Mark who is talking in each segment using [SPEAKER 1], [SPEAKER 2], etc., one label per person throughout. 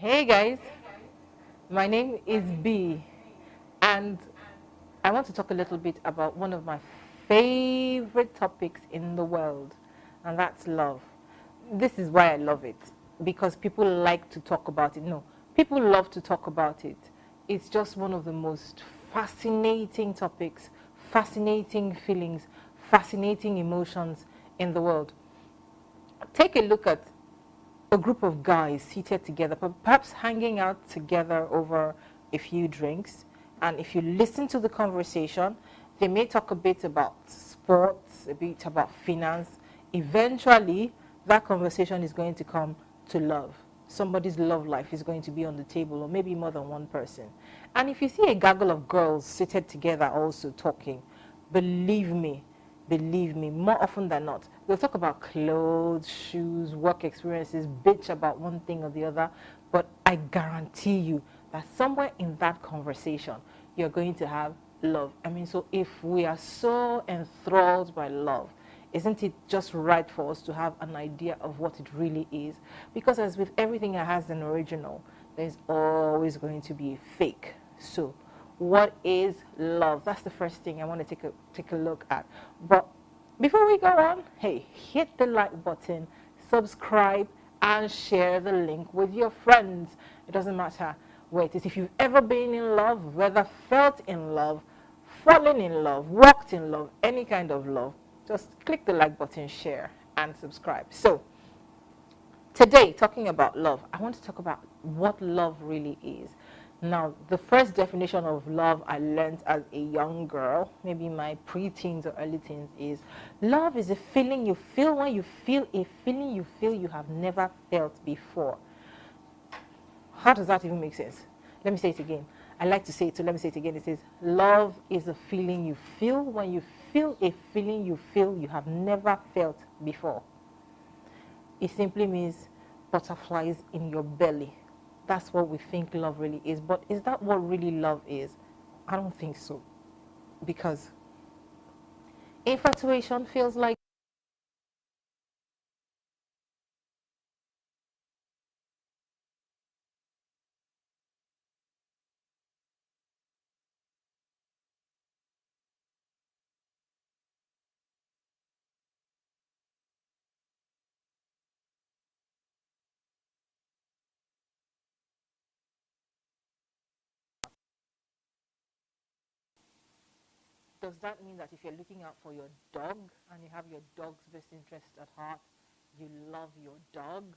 [SPEAKER 1] Hey guys, my name is B, and I want to talk a little bit about one of my favorite topics in the world, and that's love. This is why I love it, because people like to talk about it. No, people love to talk about it. It's just one of the most fascinating topics, fascinating feelings, fascinating emotions in the world. Take a look at a group of guys seated together, perhaps hanging out together over a few drinks. And if you listen to the conversation, they may talk a bit about sports, a bit about finance. Eventually, that conversation is going to come to love. Somebody's love life is going to be on the table, or maybe more than one person. And if you see a gaggle of girls seated together also talking, believe me, more often than not, they'll talk about clothes, shoes, work experiences, bitch about one thing or the other. But I guarantee you that somewhere in that conversation, you're going to have love. I mean, so if we are so enthralled by love, isn't it just right for us to have an idea of what it really is? Because as with everything that has an original, there's always going to be a fake. So what is love? That's the first thing I want to take a look at. But before we go on, hey, hit the like button, subscribe, and share the link with your friends. It doesn't matter where it is. If you've ever been in love, whether felt in love, fallen in love, walked in love, any kind of love, just click the like button, share, and subscribe. So today, talking about love, I want to talk about what love really is. Now, the first definition of love I learned as a young girl, maybe my pre-teens or early teens, is love is a feeling you feel when you feel a feeling you feel you have never felt before. How does that even make sense? Let me say it again. I like to say it, so let me say it again. It says, love is a feeling you feel when you feel a feeling you feel you have never felt before. It simply means butterflies in your belly. That's what we think love really is. But is that what really love is? I don't think so. Because infatuation feels like does that mean that if you're looking out for your dog and you have your dog's best interest at heart, you love your dog?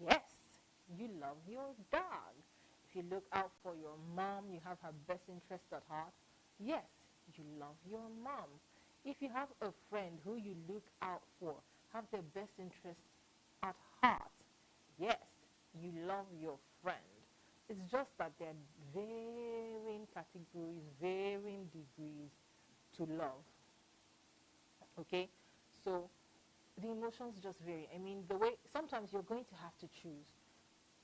[SPEAKER 1] Yes, you love your dog. If you look out for your mom, you have her best interest at heart. Yes, you love your mom. If you have a friend who you look out for, have their best interest at heart. Yes, you love your friend. It's just that there are varying categories, varying degrees to love. Okay? So the emotions just vary. I mean, the way sometimes you're going to have to choose.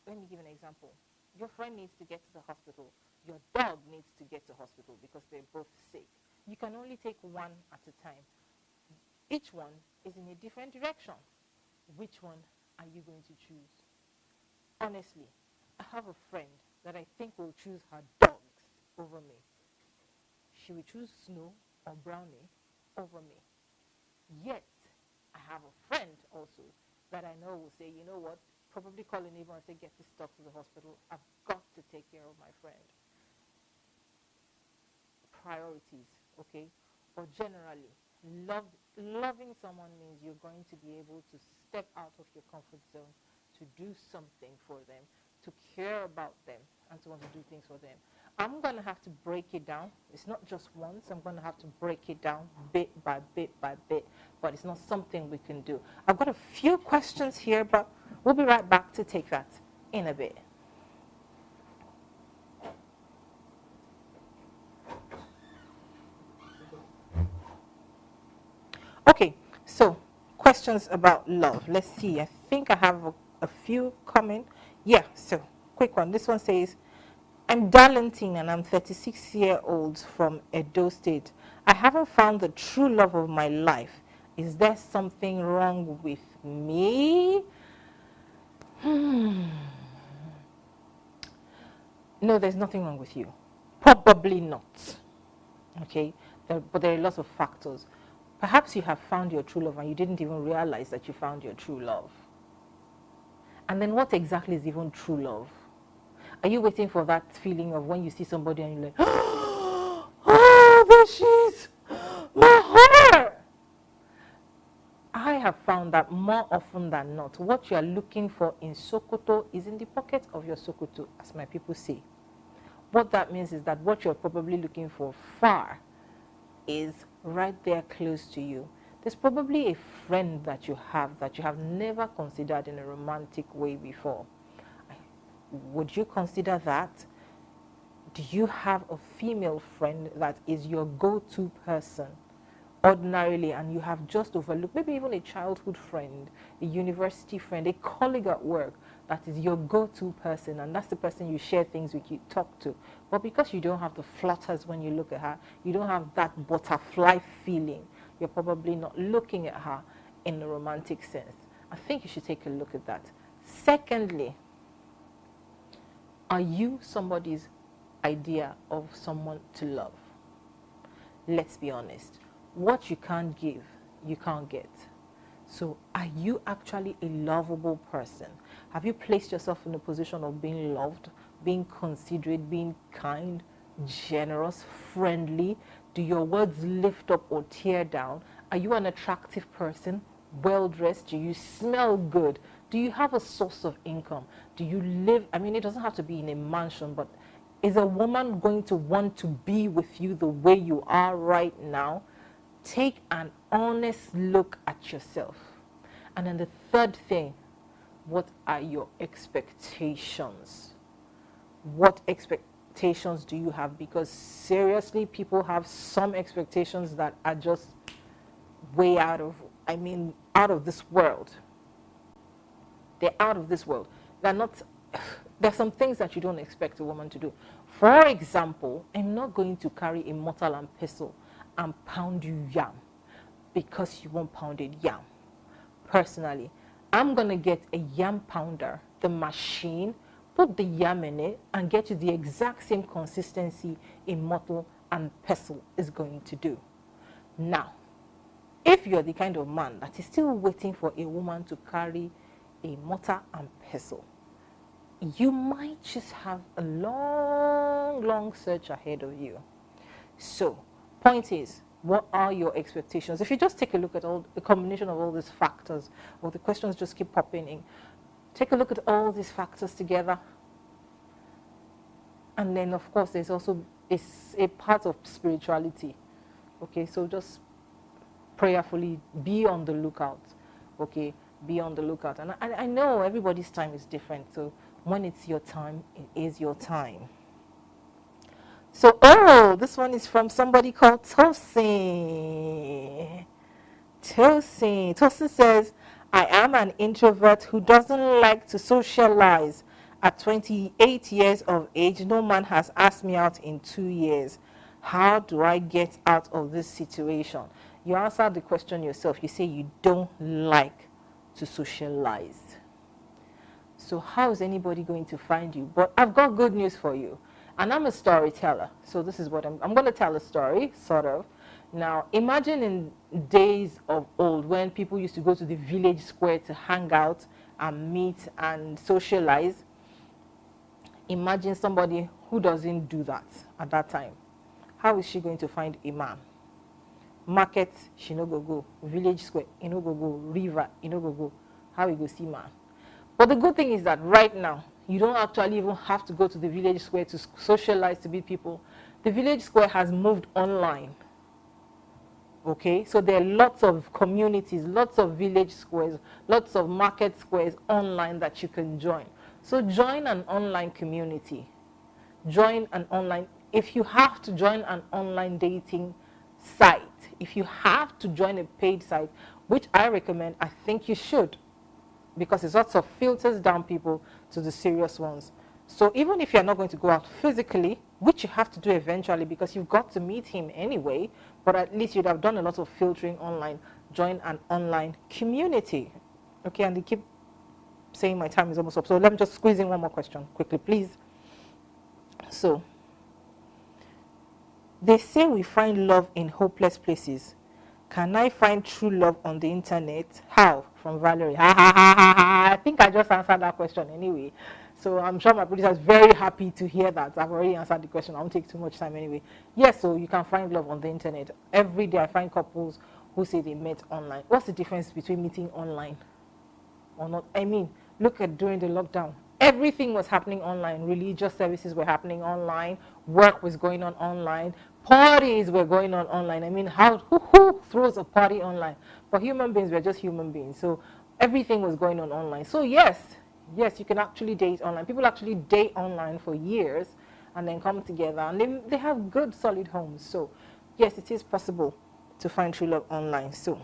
[SPEAKER 1] Let me give an example. Your friend needs to get to the hospital. Your dog needs to get to hospital because they're both sick. You can only take one at a time. Each one is in a different direction. Which one are you going to choose? Honestly, I have a friend that I think will choose her dogs over me. She will choose Snow or Brownie over me. Yet, I have a friend also that I know will say, you know what, probably call a neighbor and say, get this dog to the hospital. I've got to take care of my friend. Priorities, okay? Or generally, loving someone means you're going to be able to step out of your comfort zone, to do something for them, to care about them, and to want to do things for them. I'm going to have to break it down. It's not just once. I'm going to have to break it down bit by bit by bit, but it's not something we can do. I've got a few questions here, but we'll be right back to take that in a bit. Okay, so questions about love. Let's see. I think I have a few coming. Yeah, so quick one. This one says, I'm Darlington and I'm 36-year-old from Edo State. I haven't found the true love of my life. Is there something wrong with me? no, there's nothing wrong with you. Probably not. Okay, but there are lots of factors. Perhaps you have found your true love and you didn't even realize that you found your true love. And then what exactly is even true love? Are you waiting for that feeling of when you see somebody and you're like, oh, there she is, my heart? I have found that more often than not, what you are looking for in Sokoto is in the pocket of your Sokoto, as my people say. What that means is that what you're probably looking for far is right there close to you. There's probably a friend that you have never considered in a romantic way before. Would you consider that? Do you have a female friend that is your go-to person ordinarily and you have just overlooked, maybe even a childhood friend, a university friend, a colleague at work that is your go-to person, and that's the person you share things with, you talk to, but because you don't have the flutters when you look at her, you don't have that butterfly feeling, you're probably not looking at her in a romantic sense. I think you should take a look at that. Secondly, are you somebody's idea of someone to love? Let's be honest. What you can't give, you can't get. So are you actually a lovable person? Have you placed yourself in a position of being loved, being considerate, being kind, generous, friendly? Do your words lift up or tear down? Are you an attractive person, well-dressed? Do you smell good? Do you have a source of income? Do you live, I mean, it doesn't have to be in a mansion, but is a woman going to want to be with you the way you are right now? Take an honest look at yourself. And then the third thing, what are your expectations? What expectations do you have? Because seriously, people have some expectations that are just way out of this world. They're out of this world. They're not, there's some things that you don't expect a woman to do. For example, I'm not going to carry a mortar and pestle and pound you yam because you want pounded yam. Personally, I'm going to get a yam pounder, the machine, put the yam in it and get you the exact same consistency a mortar and pestle is going to do. Now, if you're the kind of man that is still waiting for a woman to carry a mortar and pestle, you might just have a long search ahead of you. So, point is, what are your expectations? If you just take a look at all the combination of all these factors, or the questions just keep popping in, take a look at all these factors together. And then, of course, there's also a part of spirituality. Okay, so just prayerfully be on the lookout. Okay, be on the lookout. And I know everybody's time is different, so when it's your time, it is your time. So, this one is from somebody called Tosin. Tosin says, I am an introvert who doesn't like to socialize. At 28 years of age, no man has asked me out in 2 years. How do I get out of this situation? You answer the question yourself. You say you don't like to socialize. So how is anybody going to find you? But I've got good news for you. And I'm a storyteller. So this is what I'm going to tell a story, sort of. Now, imagine in days of old when people used to go to the village square to hang out and meet and socialize. Imagine somebody who doesn't do that at that time. How is she going to find a man? Market, she no go. Village square, you no go. River, you no go. How you go see man? But the good thing is that right now, you don't actually even have to go to the village square to socialize, to meet people. The village square has moved online. Okay, so there are lots of communities, lots of village squares, lots of market squares online that you can join. So join an online community. Join an online, if you have to join an online dating site, if you have to join a paid site, which I recommend, I think you should, because it sort of filters down people to the serious ones. So even if you're not going to go out physically, which you have to do eventually because you've got to meet him anyway, but at least you'd have done a lot of filtering online, join an online community. Okay, and they keep saying my time is almost up. So let me just squeeze in one more question quickly, please. So, they say we find love in hopeless places. Can I find true love on the internet? How? From Valerie. I think I just answered that question anyway. So I'm sure my producer is very happy to hear that. I've already answered the question. I won't take too much time anyway. Yes, so you can find love on the internet. Every day I find couples who say they met online. What's the difference between meeting online or not? I mean, look at during the lockdown. Everything was happening online. Religious services were happening online. Work was going on online. Parties were going on online. I mean, who throws a party online? But human beings, we're just human beings. So everything was going on online. So yes, you can actually date online. People actually date online for years and then come together and they have good, solid homes. So yes, it is possible to find true love online. So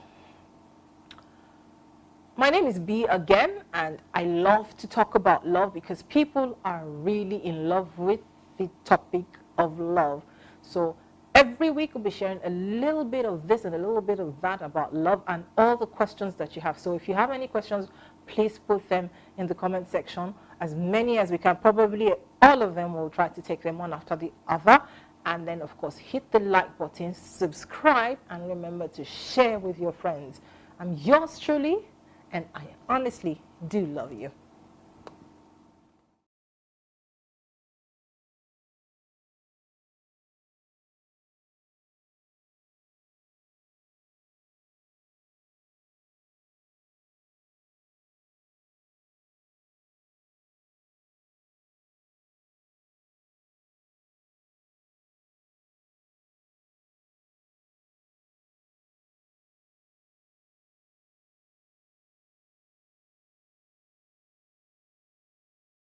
[SPEAKER 1] my name is B again, and I love to talk about love because people are really in love with the topic of love. So every week we'll be sharing a little bit of this and a little bit of that about love and all the questions that you have. So if you have any questions, please put them in the comment section. As many as we can, probably all of them, we'll try to take them one after the other. And then, of course, hit the like button, subscribe, and remember to share with your friends. I'm yours truly, and I honestly do love you.